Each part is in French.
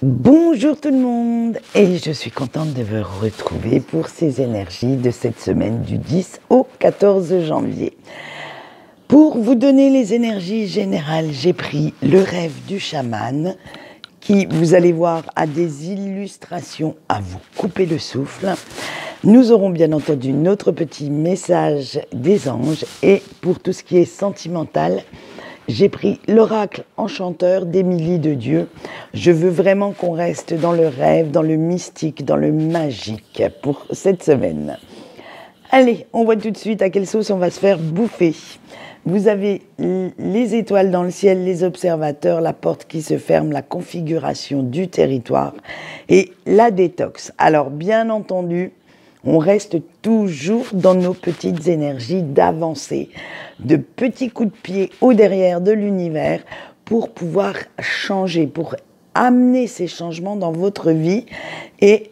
Bonjour tout le monde et je suis contente de vous retrouver pour ces énergies de cette semaine du 10 au 14 janvier. Pour vous donner les énergies générales, j'ai pris le rêve du chaman qui, vous allez voir, a des illustrations à vous couper le souffle. Nous aurons bien entendu notre petit message des anges et pour tout ce qui est sentimental, j'ai pris l'oracle enchanteur d'Émilie de Dieu. Je veux vraiment qu'on reste dans le rêve, dans le mystique, dans le magique pour cette semaine. Allez, on voit tout de suite à quelle sauce on va se faire bouffer. Vous avez les étoiles dans le ciel, les observateurs, la porte qui se ferme, la configuration du territoire et la détox. Alors, bien entendu, on reste toujours dans nos petites énergies d'avancée, de petits coups de pied au derrière de l'univers pour pouvoir changer, pour amener ces changements dans votre vie et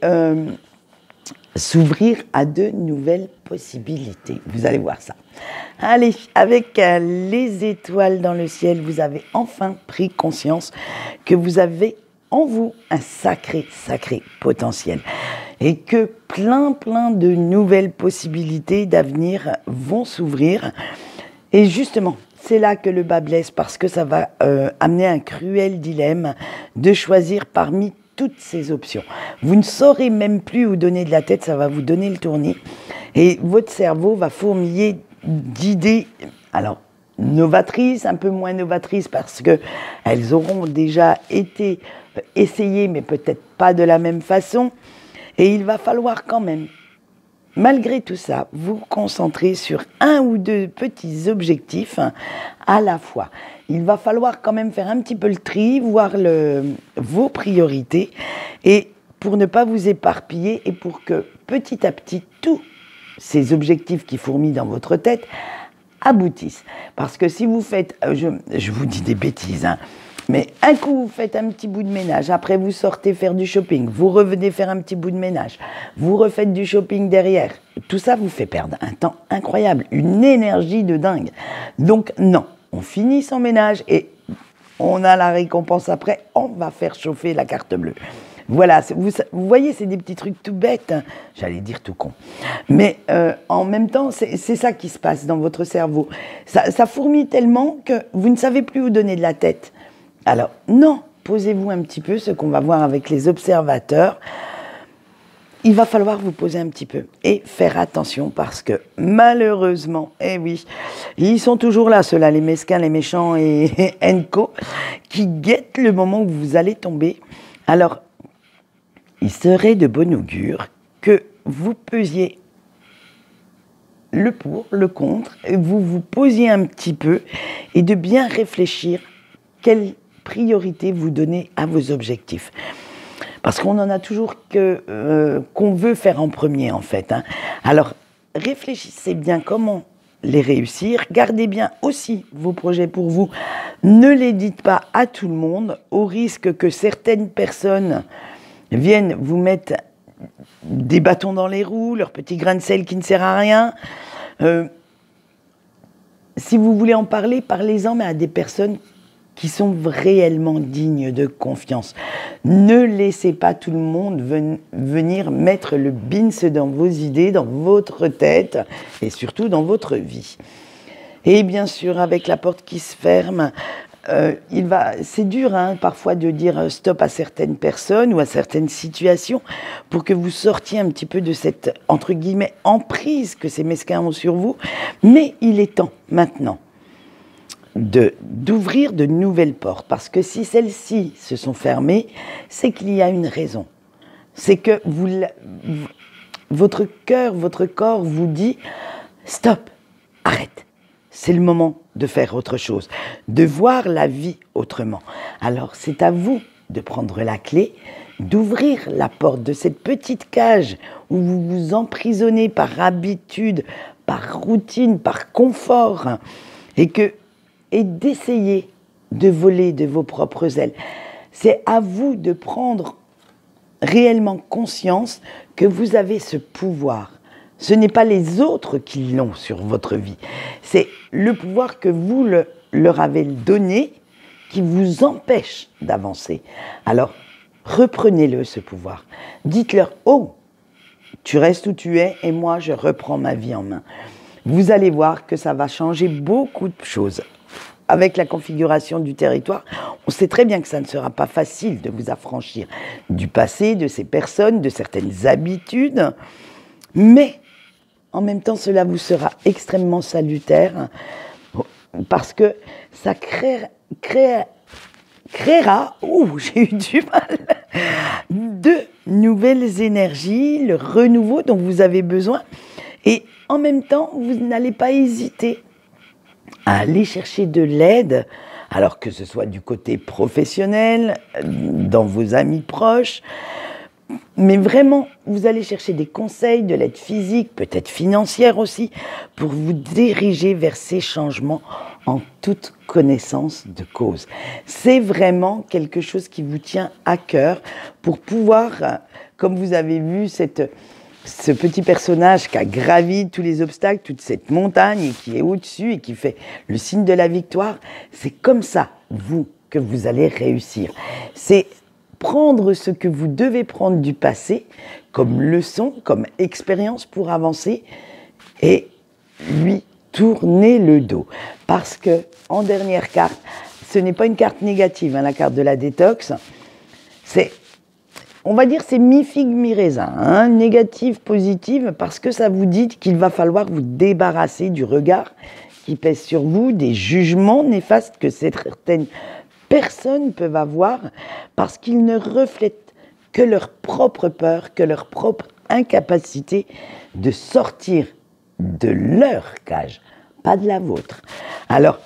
s'ouvrir à de nouvelles possibilités. Vous allez voir ça. Allez, avec les étoiles dans le ciel, vous avez enfin pris conscience que vous avez en vous un sacré potentiel et que plein de nouvelles possibilités d'avenir vont s'ouvrir. Et justement, c'est là que le bas blesse parce que ça va amener un cruel dilemme de choisir parmi toutes ces options. Vous ne saurez même plus où donner de la tête, ça va vous donner le tournis et votre cerveau va fourmiller d'idées, alors novatrices, un peu moins novatrices parce que elles auront déjà été essayées mais peut-être pas de la même façon et il va falloir quand même malgré tout ça, vous concentrer sur un ou deux petits objectifs à la fois. Il va falloir quand même faire un petit peu le tri, voir vos priorités et pour ne pas vous éparpiller et pour que petit à petit, tous ces objectifs qui fourmillent dans votre tête aboutissent. Parce que si vous faites, je vous dis des bêtises, mais un coup, vous faites un petit bout de ménage, après vous sortez faire du shopping, vous revenez faire un petit bout de ménage, vous refaites du shopping derrière. Tout ça vous fait perdre un temps incroyable, une énergie de dingue. Donc non, on finit son ménage et on a la récompense après, on va faire chauffer la carte bleue. Voilà, vous voyez, c'est des petits trucs tout bêtes, j'allais dire tout con. Mais en même temps, c'est ça qui se passe dans votre cerveau. Ça fourmille tellement que vous ne savez plus où donner de la tête. Alors, non, posez-vous un petit peu, ce qu'on va voir avec les observateurs. Il va falloir vous poser un petit peu et faire attention parce que malheureusement, eh oui, ils sont toujours là, ceux-là, les mesquins, les méchants et co, qui guettent le moment où vous allez tomber. Alors, il serait de bon augure que vous pesiez le pour, le contre, et vous vous posiez un petit peu et de bien réfléchir quelle priorité vous donnez à vos objectifs. Parce qu'on en a toujours qu'on veut faire en premier, en fait. Alors, réfléchissez bien comment les réussir. Gardez bien aussi vos projets pour vous. Ne les dites pas à tout le monde, au risque que certaines personnes viennent vous mettre des bâtons dans les roues, leur petit grain de sel qui ne sert à rien. Si vous voulez en parler, parlez-en, mais à des personnes qui sont réellement dignes de confiance. Ne laissez pas tout le monde venir mettre le bins dans vos idées, dans votre tête et surtout dans votre vie. Et bien sûr, avec la porte qui se ferme, c'est dur parfois de dire stop à certaines personnes ou à certaines situations pour que vous sortiez un petit peu de cette, entre guillemets, emprise que ces mesquins ont sur vous. Mais il est temps maintenant d'ouvrir de nouvelles portes. Parce que si celles-ci se sont fermées, c'est qu'il y a une raison. C'est que votre cœur, votre corps vous dit « Stop, arrête ». C'est le moment de faire autre chose, de voir la vie autrement. Alors c'est à vous de prendre la clé, d'ouvrir la porte de cette petite cage où vous vous emprisonnez par habitude, par routine, par confort, et d'essayer de voler de vos propres ailes. C'est à vous de prendre réellement conscience que vous avez ce pouvoir. Ce n'est pas les autres qui l'ont sur votre vie. C'est le pouvoir que vous leur avez donné qui vous empêche d'avancer. Alors, reprenez-le, ce pouvoir. Dites-leur, oh, tu restes où tu es et moi, je reprends ma vie en main. Vous allez voir que ça va changer beaucoup de choses. Avec la configuration du territoire, on sait très bien que ça ne sera pas facile de vous affranchir du passé, de ces personnes, de certaines habitudes, mais en même temps, cela vous sera extrêmement salutaire parce que ça créera, j'ai eu du mal, de nouvelles énergies, le renouveau dont vous avez besoin. Et en même temps, vous n'allez pas hésiter à aller chercher de l'aide, alors que ce soit du côté professionnel, dans vos amis proches, mais vraiment, vous allez chercher des conseils, de l'aide physique, peut-être financière aussi, pour vous diriger vers ces changements en toute connaissance de cause. C'est vraiment quelque chose qui vous tient à cœur pour pouvoir, comme vous avez vu ce petit personnage qui a gravi tous les obstacles, toute cette montagne et qui est au-dessus et qui fait le signe de la victoire, c'est comme ça, vous, que vous allez réussir. C'est prendre ce que vous devez prendre du passé comme leçon, comme expérience pour avancer et lui tourner le dos. Parce que, en dernière carte, ce n'est pas une carte négative, hein, la carte de la détox, c'est, on va dire, c'est mi-figue, mi-raisin, hein, négative, positive, parce que ça vous dit qu'il va falloir vous débarrasser du regard qui pèse sur vous, des jugements néfastes que certaines personnes peuvent avoir parce qu'ils ne reflètent que leur propre peur, que leur propre incapacité de sortir de leur cage, pas de la vôtre. Alors,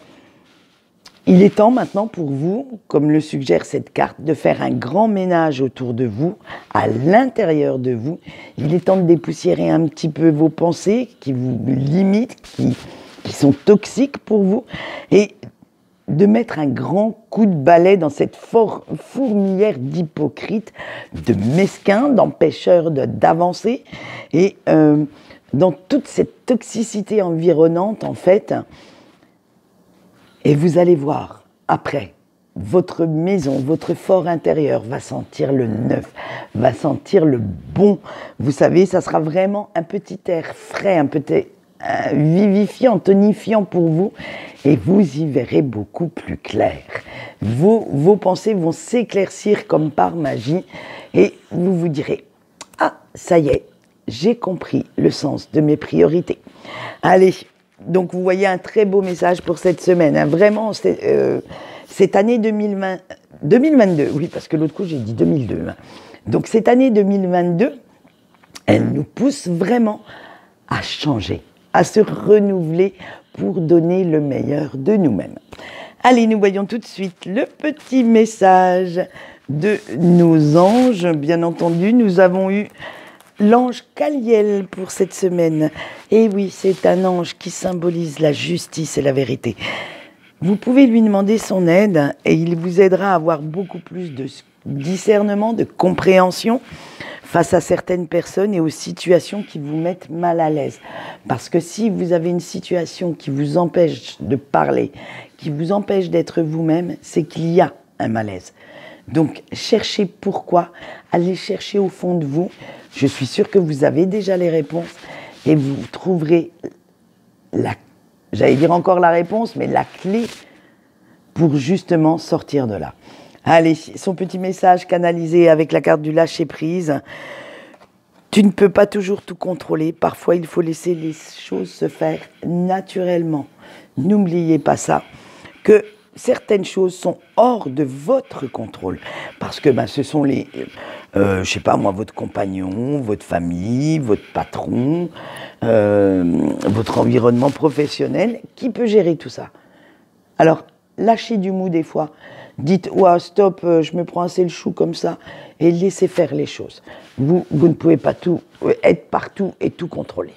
il est temps maintenant pour vous, comme le suggère cette carte, de faire un grand ménage autour de vous, à l'intérieur de vous. Il est temps de dépoussiérer un petit peu vos pensées qui vous limitent, qui sont toxiques pour vous, et de mettre un grand coup de balai dans cette fourmilière d'hypocrites, de mesquins, d'empêcheurs d'avancer, et dans toute cette toxicité environnante, en fait. Et vous allez voir, après, votre maison, votre fort intérieur va sentir le neuf, va sentir le bon. Vous savez, ça sera vraiment un petit air frais, un petit vivifiant, tonifiant pour vous, et vous y verrez beaucoup plus clair. Vos pensées vont s'éclaircir comme par magie, et vous vous direz, ah, ça y est, j'ai compris le sens de mes priorités. Allez, donc vous voyez un très beau message pour cette semaine, hein. Vraiment, cette année 2022, oui, parce que l'autre coup j'ai dit 2002, hein. Donc cette année 2022, elle nous pousse vraiment à changer, à se renouveler pour donner le meilleur de nous-mêmes. Allez, nous voyons tout de suite le petit message de nos anges. Bien entendu, nous avons eu l'ange Caliel pour cette semaine. Et oui, c'est un ange qui symbolise la justice et la vérité. Vous pouvez lui demander son aide et il vous aidera à avoir beaucoup plus de discernement, de compréhension face à certaines personnes et aux situations qui vous mettent mal à l'aise. Parce que si vous avez une situation qui vous empêche de parler, qui vous empêche d'être vous-même, c'est qu'il y a un malaise. Donc, cherchez pourquoi, allez chercher au fond de vous. Je suis sûre que vous avez déjà les réponses et vous trouverez j'allais dire encore la réponse, mais la clé pour justement sortir de là. Allez, son petit message canalisé avec la carte du lâcher-prise. Tu ne peux pas toujours tout contrôler. Parfois, il faut laisser les choses se faire naturellement. N'oubliez pas ça, que certaines choses sont hors de votre contrôle. Parce que ce sont je sais pas moi, votre compagnon, votre famille, votre patron, votre environnement professionnel qui peut gérer tout ça. Alors, lâchez du mou des fois. Dites, ouah, stop, je me prends assez le chou comme ça, et laissez faire les choses. Vous ne pouvez pas tout être partout et tout contrôler.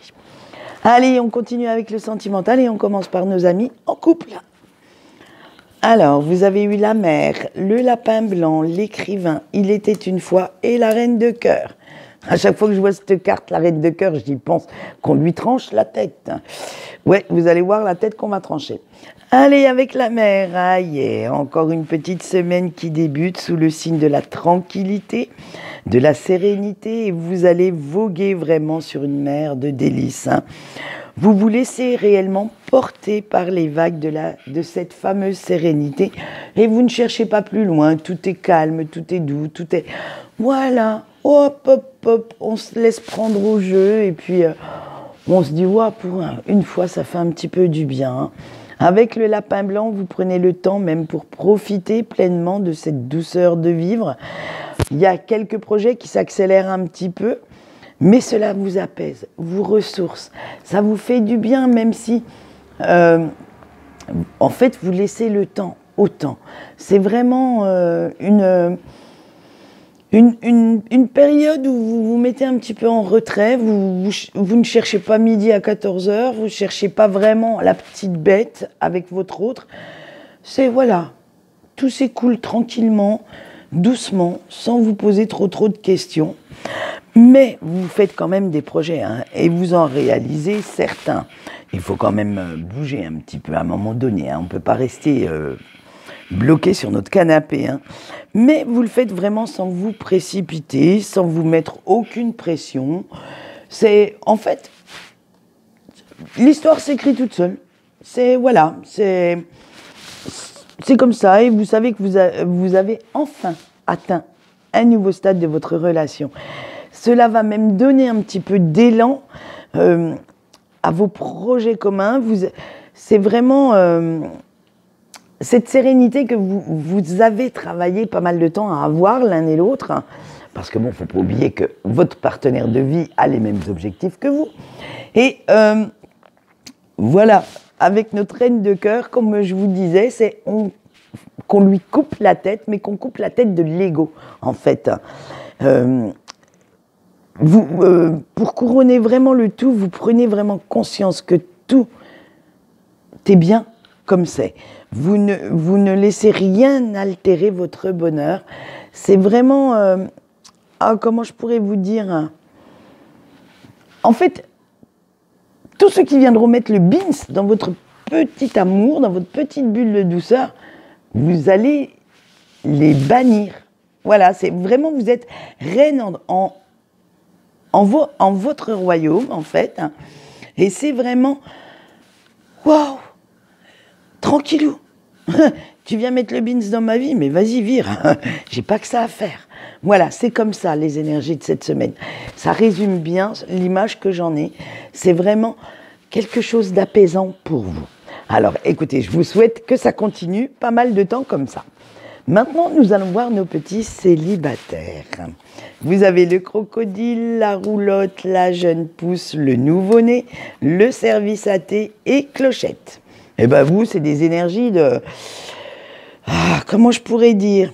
Allez, on continue avec le sentimental et on commence par nos amis en couple. Alors, vous avez eu la mère, le lapin blanc, l'écrivain, il était une fois et la reine de cœur. À chaque fois que je vois cette carte, la reine de cœur, j'y pense qu'on lui tranche la tête. Ouais, vous allez voir la tête qu'on va trancher. Allez, avec la mer, aïe, encore une petite semaine qui débute sous le signe de la tranquillité, de la sérénité, et vous allez voguer vraiment sur une mer de délices. Vous vous laissez réellement porter par les vagues de cette fameuse sérénité, et vous ne cherchez pas plus loin, tout est calme, tout est doux, tout est... Voilà, hop, hop, hop, on se laisse prendre au jeu, et puis on se dit, ouais, pour une fois, ça fait un petit peu du bien. Avec le lapin blanc, vous prenez le temps même pour profiter pleinement de cette douceur de vivre. Il y a quelques projets qui s'accélèrent un petit peu, mais cela vous apaise, vous ressource. Ça vous fait du bien, même si, en fait, vous laissez le temps au temps. C'est vraiment une période où vous vous mettez un petit peu en retrait, vous ne cherchez pas midi à 14 h, vous ne cherchez pas vraiment la petite bête avec votre autre. C'est voilà, tout s'écoule tranquillement, doucement, sans vous poser trop de questions. Mais vous faites quand même des projets, hein, et vous en réalisez certains. Il faut quand même bouger un petit peu à un moment donné, hein. On ne peut pas rester... bloqué sur notre canapé, hein. Mais vous le faites vraiment sans vous précipiter, sans vous mettre aucune pression. C'est, en fait, l'histoire s'écrit toute seule. C'est, voilà, c'est comme ça, et vous savez que vous avez enfin atteint un nouveau stade de votre relation. Cela va même donner un petit peu d'élan à vos projets communs. C'est vraiment... cette sérénité que vous avez travaillé pas mal de temps à avoir l'un et l'autre, hein, parce que bon, faut pas oublier que votre partenaire de vie a les mêmes objectifs que vous. Et voilà, avec notre reine de cœur, comme je vous disais, c'est qu'on lui coupe la tête, mais qu'on coupe la tête de l'ego, en fait. Pour couronner vraiment le tout, vous prenez vraiment conscience que tout est bien comme c'est. Vous ne laissez rien altérer votre bonheur. C'est vraiment... comment je pourrais vous dire, en fait, tous ceux qui viendront mettre le bins dans votre petit amour, dans votre petite bulle de douceur, vous allez les bannir. Voilà, c'est vraiment, vous êtes reine en votre royaume, en fait. Hein, et c'est vraiment... Waouh! Tranquillou. Tu viens mettre le bins dans ma vie, mais vas-y, vire. J'ai pas que ça à faire. Voilà, c'est comme ça, les énergies de cette semaine. Ça résume bien l'image que j'en ai. C'est vraiment quelque chose d'apaisant pour vous. Alors, écoutez, je vous souhaite que ça continue pas mal de temps comme ça. Maintenant, nous allons voir nos petits célibataires. Vous avez le crocodile, la roulotte, la jeune pousse, le nouveau-né, le service à thé et clochette. Et bien vous, c'est des énergies de... comment je pourrais dire?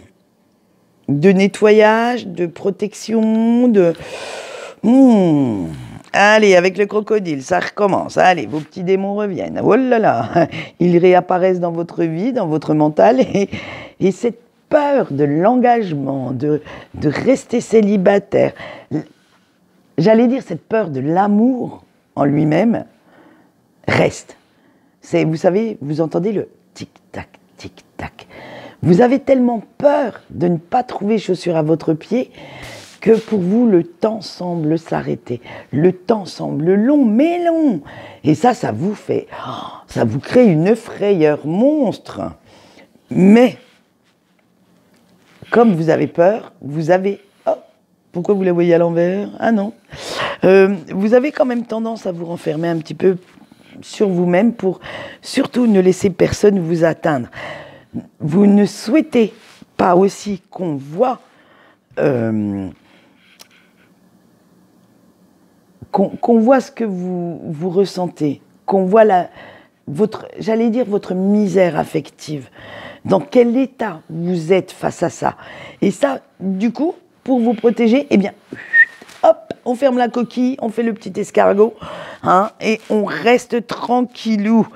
De nettoyage, de protection, de... Allez, avec le crocodile, ça recommence. Allez, vos petits démons reviennent. Oh là là, ils réapparaissent dans votre vie, dans votre mental. Et cette peur de l'engagement, de rester célibataire, j'allais dire cette peur de l'amour en lui-même, reste. C'est, vous savez, vous entendez le tic-tac, tic-tac. Vous avez tellement peur de ne pas trouver chaussure à votre pied que pour vous, le temps semble s'arrêter. Le temps semble long, mais long. Et ça vous fait... ça vous crée une frayeur monstre. Mais, comme vous avez peur, vous avez... Oh, pourquoi vous la voyez à l'envers? Ah non. Vous avez quand même tendance à vous renfermer un petit peu sur vous-même pour surtout ne laisser personne vous atteindre. Vous ne souhaitez pas aussi qu'on voit qu'on voit ce que vous ressentez, qu'on voit j'allais dire votre misère affective, dans quel état vous êtes face à ça. Et ça, du coup, pour vous protéger, eh bien, hop, on ferme la coquille, on fait le petit escargot, hein, et on reste tranquillou.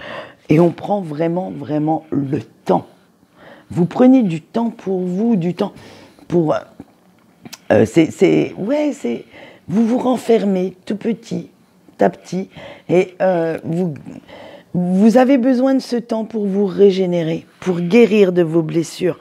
Et on prend vraiment, vraiment le temps. Vous prenez du temps pour vous, du temps pour... vous vous renfermez tout petit, à petit, et vous avez besoin de ce temps pour vous régénérer, pour guérir de vos blessures.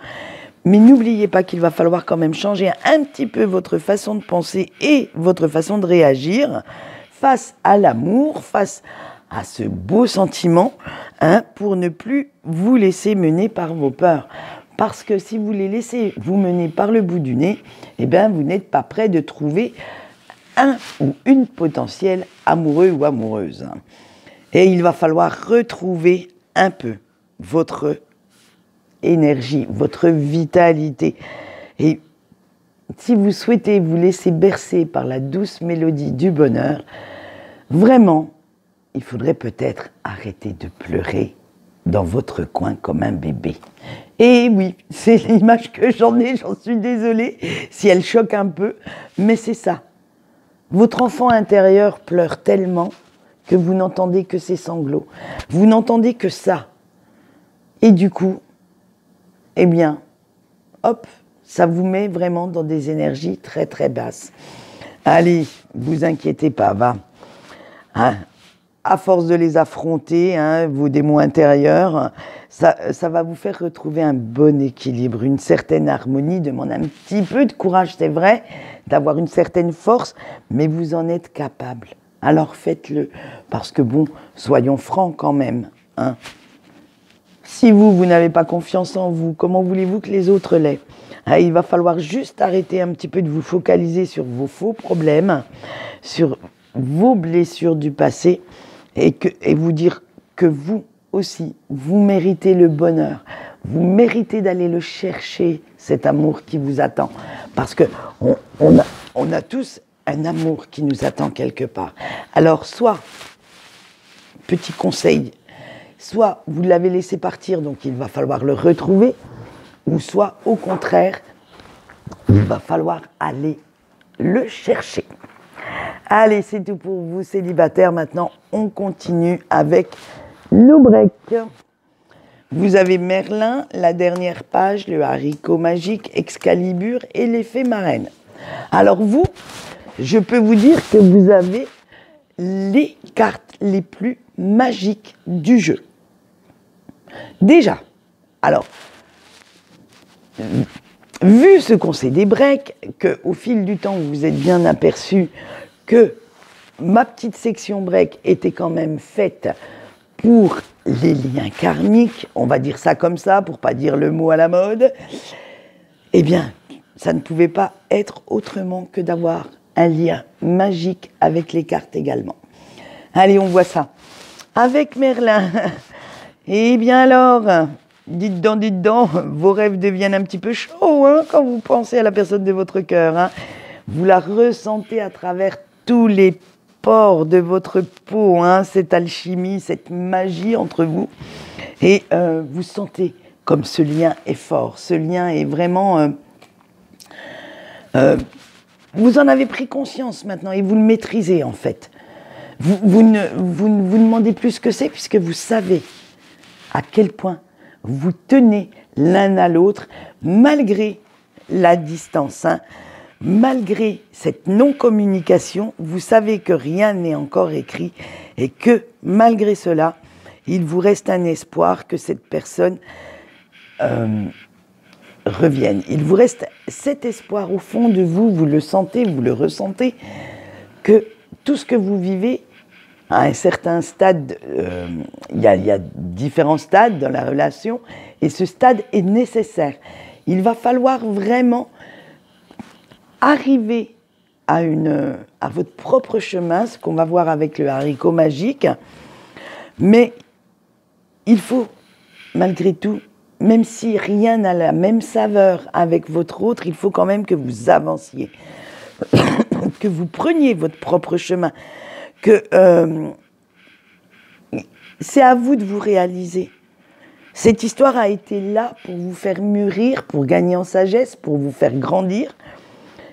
Mais n'oubliez pas qu'il va falloir quand même changer un petit peu votre façon de penser et votre façon de réagir face à l'amour, face à ce beau sentiment, hein, pour ne plus vous laisser mener par vos peurs. Parce que si vous les laissez vous mener par le bout du nez, eh bien, vous n'êtes pas prêt de trouver un ou une potentielle amoureux ou amoureuse. Et il va falloir retrouver un peu votre énergie, votre vitalité. Et si vous souhaitez vous laisser bercer par la douce mélodie du bonheur, vraiment, il faudrait peut-être arrêter de pleurer dans votre coin comme un bébé. Et oui, c'est l'image que j'en ai, j'en suis désolée si elle choque un peu, mais c'est ça. Votre enfant intérieur pleure tellement que vous n'entendez que ses sanglots. Vous n'entendez que ça. Et du coup, eh bien, hop, ça vous met vraiment dans des énergies très très basses. Allez, vous inquiétez pas, va. Hein, à force de les affronter, hein, vos démons intérieurs, ça va vous faire retrouver un bon équilibre, une certaine harmonie, demande un petit peu de courage, c'est vrai, d'avoir une certaine force, mais vous en êtes capable. Alors faites-le, parce que bon, soyons francs quand même, hein. Si vous n'avez pas confiance en vous, comment voulez-vous que les autres l'aient? Il va falloir juste arrêter un petit peu de vous focaliser sur vos faux problèmes, sur vos blessures du passé, et vous dire que vous aussi, vous méritez le bonheur. Vous méritez d'aller le chercher, cet amour qui vous attend. Parce qu'on a tous un amour qui nous attend quelque part. Alors, soit, petit conseil, soit vous l'avez laissé partir, donc il va falloir le retrouver, ou soit, au contraire, il va falloir aller le chercher. Allez, c'est tout pour vous, célibataires. Maintenant, on continue avec nos breaks. Vous avez Merlin, la dernière page, le haricot magique, Excalibur et l'effet marraine. Alors vous, je peux vous dire que vous avez les cartes les plus magiques du jeu. Déjà, alors, vu ce qu'on sait des breaks, qu'au fil du temps, vous vous êtes bien aperçu que ma petite section break était quand même faite pour les liens karmiques, on va dire ça comme ça, pour pas dire le mot à la mode, eh bien, ça ne pouvait pas être autrement que d'avoir un lien magique avec les cartes également. Allez, on voit ça. Avec Merlin, eh bien alors, dites donc, vos rêves deviennent un petit peu chauds, hein, quand vous pensez à la personne de votre cœur, hein. Vous la ressentez à travers tous les pores de votre peau, hein, cette alchimie, cette magie entre vous. Et vous sentez comme ce lien est fort, ce lien est vraiment... vous en avez pris conscience maintenant et vous le maîtrisez en fait. Vous ne vous demandez plus ce que c'est puisque vous savez à quel point vous tenez l'un à l'autre malgré la distance, hein. Malgré cette non-communication, vous savez que rien n'est encore écrit et que malgré cela, il vous reste un espoir que cette personne revienne. Il vous reste cet espoir au fond de vous, vous le sentez, vous le ressentez, que tout ce que vous vivez à un certain stade, il y a différents stades dans la relation et ce stade est nécessaire. Il va falloir vraiment arriver à votre propre chemin, ce qu'on va voir avec le haricot magique, mais il faut, malgré tout, même si rien n'a la même saveur avec votre autre, il faut quand même que vous avanciez, que vous preniez votre propre chemin, que c'est à vous de vous réaliser. Cette histoire a été là pour vous faire mûrir, pour gagner en sagesse, pour vous faire grandir.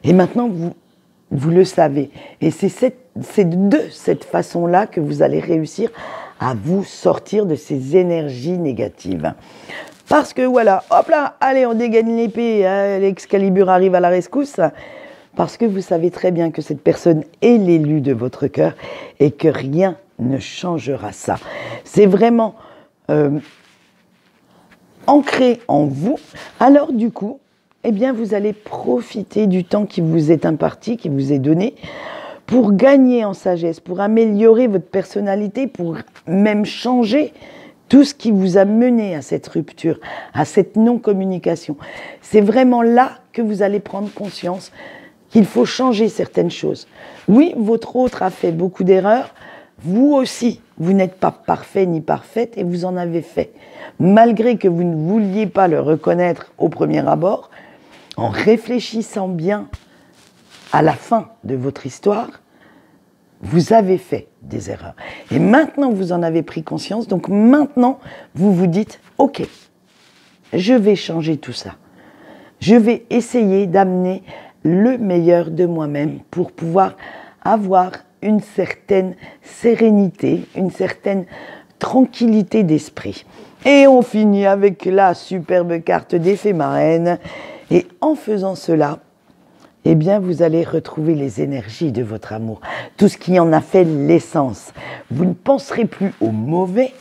Et maintenant, vous le savez. Et c'est de cette façon-là que vous allez réussir à vous sortir de ces énergies négatives. Parce que voilà, hop là, allez, on dégaine l'épée, hein, l'Excalibur arrive à la rescousse. parce que vous savez très bien que cette personne est l'élu de votre cœur et que rien ne changera ça. C'est vraiment ancré en vous. Alors du coup, eh bien, vous allez profiter du temps qui vous est imparti, qui vous est donné, pour gagner en sagesse, pour améliorer votre personnalité, pour même changer tout ce qui vous a mené à cette rupture, à cette non-communication. C'est vraiment là que vous allez prendre conscience qu'il faut changer certaines choses. Oui, votre autre a fait beaucoup d'erreurs, vous aussi, vous n'êtes pas parfait ni parfaite et vous en avez fait. Malgré que vous ne vouliez pas le reconnaître au premier abord, en réfléchissant bien à la fin de votre histoire, vous avez fait des erreurs. Et maintenant, vous en avez pris conscience. Donc maintenant, vous vous dites, ok, je vais changer tout ça. Je vais essayer d'amener le meilleur de moi-même pour pouvoir avoir une certaine sérénité, une certaine tranquillité d'esprit. Et on finit avec la superbe carte des fées marraines. Et en faisant cela, eh bien, vous allez retrouver les énergies de votre amour, tout ce qui en a fait l'essence. Vous ne penserez plus au mauvais,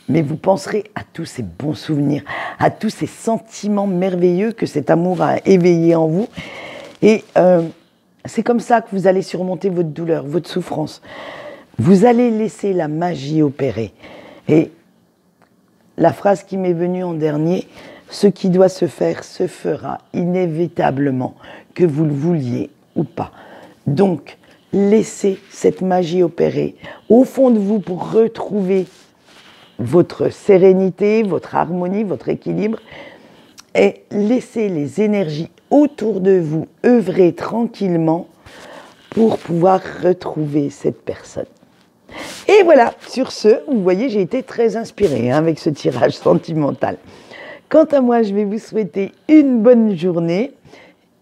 mais vous penserez à tous ces bons souvenirs, à tous ces sentiments merveilleux que cet amour a éveillés en vous. Et c'est comme ça que vous allez surmonter votre douleur, votre souffrance. Vous allez laisser la magie opérer. Et la phrase qui m'est venue en dernier, ce qui doit se faire se fera inévitablement, que vous le vouliez ou pas. Donc, laissez cette magie opérer au fond de vous pour retrouver votre sérénité, votre harmonie, votre équilibre, et laissez les énergies autour de vous œuvrer tranquillement pour pouvoir retrouver cette personne. Et voilà, sur ce, vous voyez, j'ai été très inspirée avec ce tirage sentimental. Quant à moi, je vais vous souhaiter une bonne journée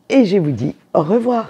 et je vous dis au revoir.